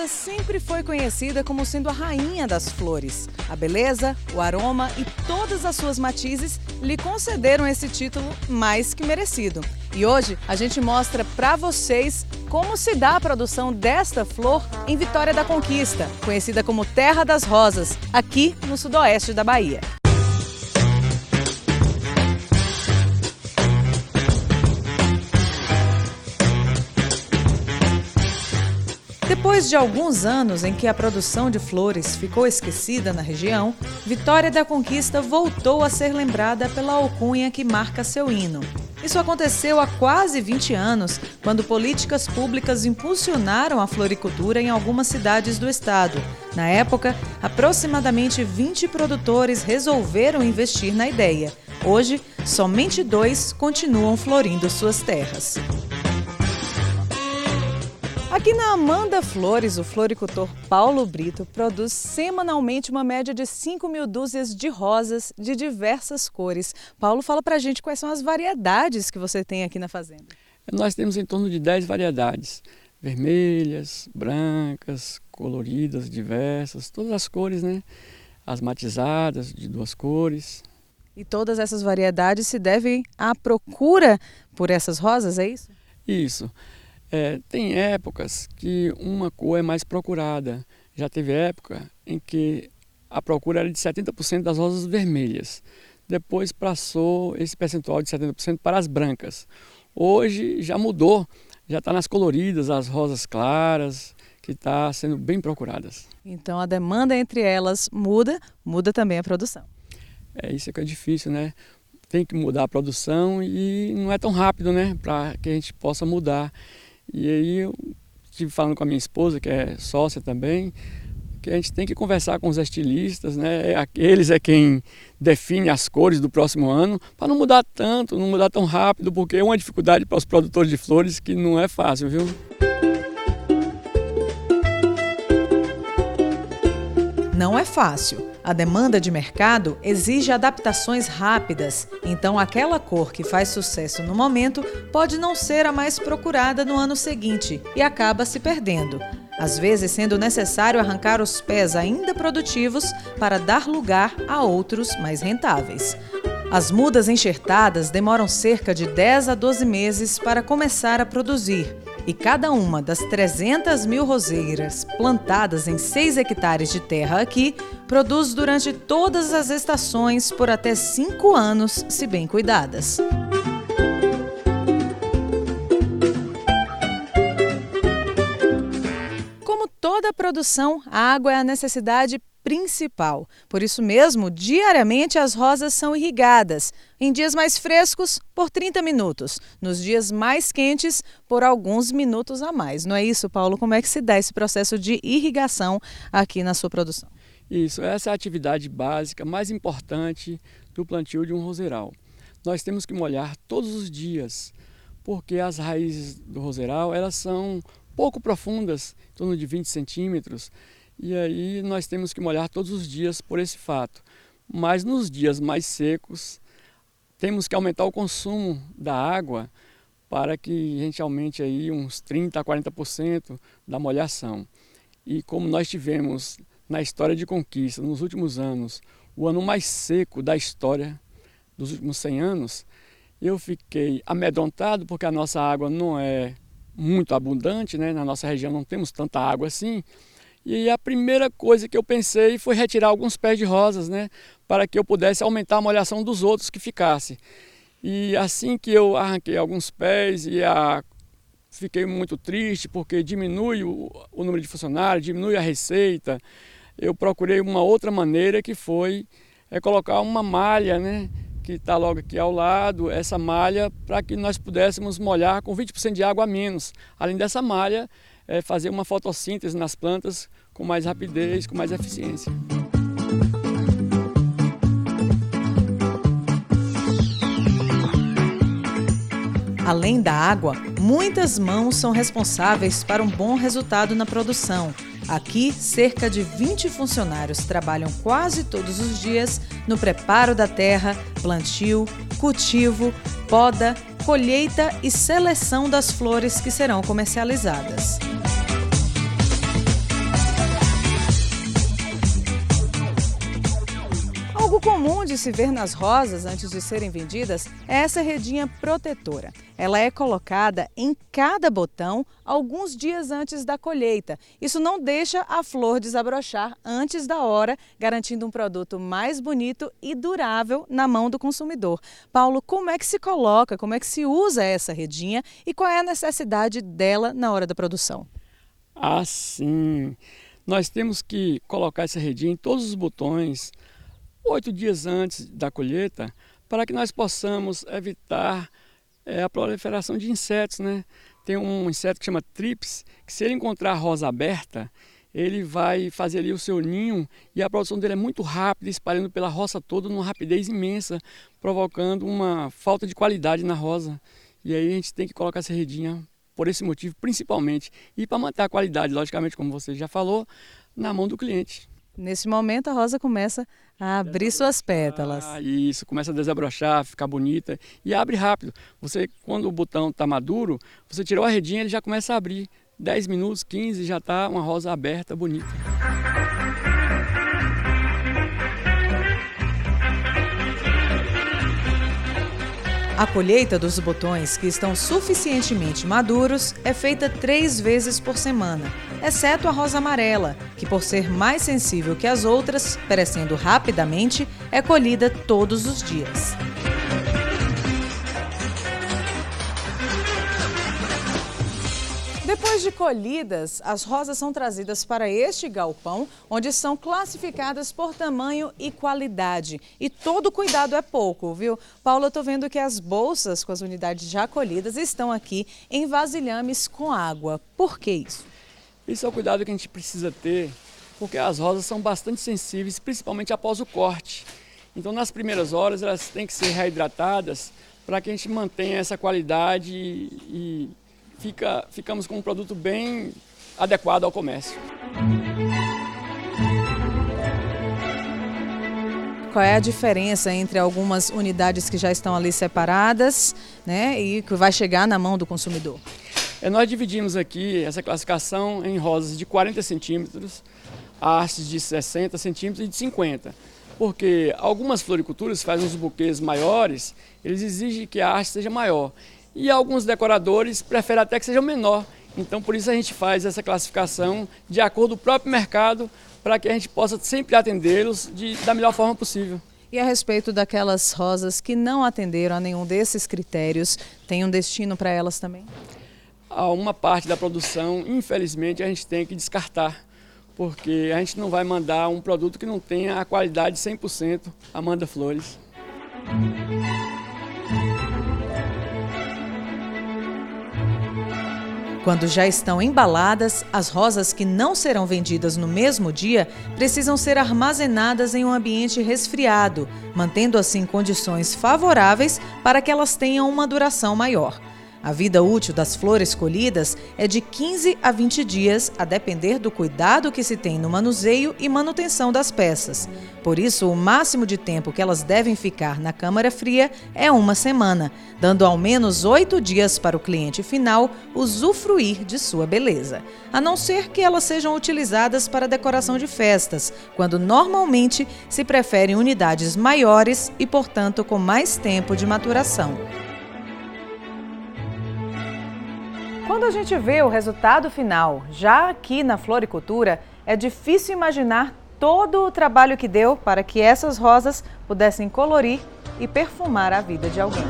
rosa sempre foi conhecida como sendo a rainha das flores. A beleza, o aroma e todas as suas matizes lhe concederam esse título mais que merecido. E hoje a gente mostra para vocês como se dá a produção desta flor em Vitória da Conquista, conhecida como Terra das Rosas, aqui no sudoeste da Bahia. Depois de alguns anos em que a produção de flores ficou esquecida na região, Vitória da Conquista voltou a ser lembrada pela alcunha que marca seu hino. Isso aconteceu há quase 20 anos, quando políticas públicas impulsionaram a floricultura em algumas cidades do estado. Na época, aproximadamente 20 produtores resolveram investir na ideia. Hoje, somente 2 continuam florindo suas terras. Aqui na Amanda Flores, o floricultor Paulo Brito produz semanalmente uma média de 5.000 dúzias de rosas de diversas cores. Paulo, fala pra gente quais são as variedades que você tem aqui na fazenda. Nós temos em torno de 10 variedades, vermelhas, brancas, coloridas, diversas, todas as cores, né? As matizadas de 2 cores. E todas essas variedades se devem à procura por essas rosas, é isso? Isso. Tem épocas que uma cor é mais procurada. Já teve época em que a procura era de 70% das rosas vermelhas. Depois passou esse percentual de 70% para as brancas. Hoje já mudou, já está nas coloridas, as rosas claras, que está sendo bem procuradas. Então a demanda entre elas muda também a produção. Isso que é difícil, né? Tem que mudar a produção e não é tão rápido, né? Para que a gente possa mudar. E aí eu estive falando com a minha esposa, que é sócia também, que a gente tem que conversar com os estilistas, né? Eles é quem define as cores do próximo ano, para não mudar tanto, não mudar tão rápido, porque é uma dificuldade para os produtores de flores que não é fácil, viu? Não é fácil. A demanda de mercado exige adaptações rápidas, então aquela cor que faz sucesso no momento pode não ser a mais procurada no ano seguinte e acaba se perdendo. Às vezes sendo necessário arrancar os pés ainda produtivos para dar lugar a outros mais rentáveis. As mudas enxertadas demoram cerca de 10 a 12 meses para começar a produzir. E cada uma das 300.000 roseiras plantadas em 6 hectares de terra aqui produz durante todas as estações por até 5 anos, se bem cuidadas. Como toda produção, a água é a necessidade principal. Por isso mesmo, diariamente as rosas são irrigadas. Em dias mais frescos, por 30 minutos. Nos dias mais quentes, por alguns minutos a mais. Não é isso, Paulo? Como é que se dá esse processo de irrigação aqui na sua produção? Isso, essa é a atividade básica mais importante do plantio de um roseiral. Nós temos que molhar todos os dias, porque as raízes do roseiral elas são pouco profundas, em torno de 20 centímetros, e aí nós temos que molhar todos os dias por esse fato. Mas nos dias mais secos, temos que aumentar o consumo da água para que a gente aumente aí uns 30% a 40% da molhação. E como nós tivemos na história de Conquista, nos últimos anos, o ano mais seco da história dos últimos 100 anos, eu fiquei amedrontado porque a nossa água não é muito abundante, né? Na nossa região não temos tanta água assim. E a primeira coisa que eu pensei foi retirar alguns pés de rosas, né, para que eu pudesse aumentar a molhação dos outros que ficasse. E assim que eu arranquei alguns pés fiquei muito triste porque diminui o número de funcionários, diminui a receita. Eu procurei uma outra maneira que foi colocar uma malha, né, que está logo aqui ao lado, essa malha para que nós pudéssemos molhar com 20% de água a menos. Além dessa malha, fazer uma fotossíntese nas plantas com mais rapidez, com mais eficiência. Além da água, muitas mãos são responsáveis para um bom resultado na produção. Aqui, cerca de 20 funcionários trabalham quase todos os dias no preparo da terra, plantio, cultivo, poda, colheita e seleção das flores que serão comercializadas. comum de se ver nas rosas antes de serem vendidas é essa redinha protetora. Ela é colocada em cada botão alguns dias antes da colheita. Isso não deixa a flor desabrochar antes da hora, garantindo um produto mais bonito e durável na mão do consumidor. Paulo, como é que se coloca, como é que se usa essa redinha e qual é a necessidade dela na hora da produção? Sim. Nós temos que colocar essa redinha em todos os botões 8 dias antes da colheita, para que nós possamos evitar a proliferação de insetos, né? Tem um inseto que chama trips, que se ele encontrar a rosa aberta, ele vai fazer ali o seu ninho e a produção dele é muito rápida, espalhando pela roça toda numa rapidez imensa, provocando uma falta de qualidade na rosa. E aí a gente tem que colocar essa redinha por esse motivo, principalmente, e para manter a qualidade, logicamente, como você já falou, na mão do cliente. Nesse momento a rosa começa a abrir suas pétalas. Isso, começa a desabrochar, ficar bonita e abre rápido. Você, quando o botão está maduro, você tirou a redinha, ele já começa a abrir. 10 minutos, 15, já está uma rosa aberta, bonita. A colheita dos botões que estão suficientemente maduros é feita 3 vezes por semana, exceto a rosa amarela, que por ser mais sensível que as outras, perecendo rapidamente, é colhida todos os dias. Depois de colhidas, as rosas são trazidas para este galpão, onde são classificadas por tamanho e qualidade. E todo cuidado é pouco, viu? Paula, eu estou vendo que as bolsas com as unidades já colhidas estão aqui em vasilhames com água. Por que isso? Isso é o cuidado que a gente precisa ter, porque as rosas são bastante sensíveis, principalmente após o corte. Então, nas primeiras horas, elas têm que ser reidratadas para que a gente mantenha essa qualidade e ficamos com um produto bem adequado ao comércio. Qual é a diferença entre algumas unidades que já estão ali separadas, né, e que vai chegar na mão do consumidor? Nós dividimos aqui essa classificação em rosas de 40 centímetros, hastes de 60 centímetros e de 50. Porque algumas floriculturas fazem uns buquês maiores, eles exigem que a haste seja maior. E alguns decoradores preferem até que seja menor. Então, por isso a gente faz essa classificação de acordo com o próprio mercado, para que a gente possa sempre atendê-los da melhor forma possível. E a respeito daquelas rosas que não atenderam a nenhum desses critérios, tem um destino para elas também? Uma parte da produção, infelizmente, a gente tem que descartar, porque a gente não vai mandar um produto que não tenha a qualidade 100% Amanda Flores. Quando já estão embaladas, as rosas que não serão vendidas no mesmo dia precisam ser armazenadas em um ambiente resfriado, mantendo assim condições favoráveis para que elas tenham uma duração maior. A vida útil das flores colhidas é de 15 a 20 dias, a depender do cuidado que se tem no manuseio e manutenção das peças. Por isso, o máximo de tempo que elas devem ficar na câmara fria é 1 semana, dando ao menos 8 dias para o cliente final usufruir de sua beleza. A não ser que elas sejam utilizadas para decoração de festas, quando normalmente se preferem unidades maiores e, portanto, com mais tempo de maturação. Quando a gente vê o resultado final, já aqui na floricultura, é difícil imaginar todo o trabalho que deu para que essas rosas pudessem colorir e perfumar a vida de alguém.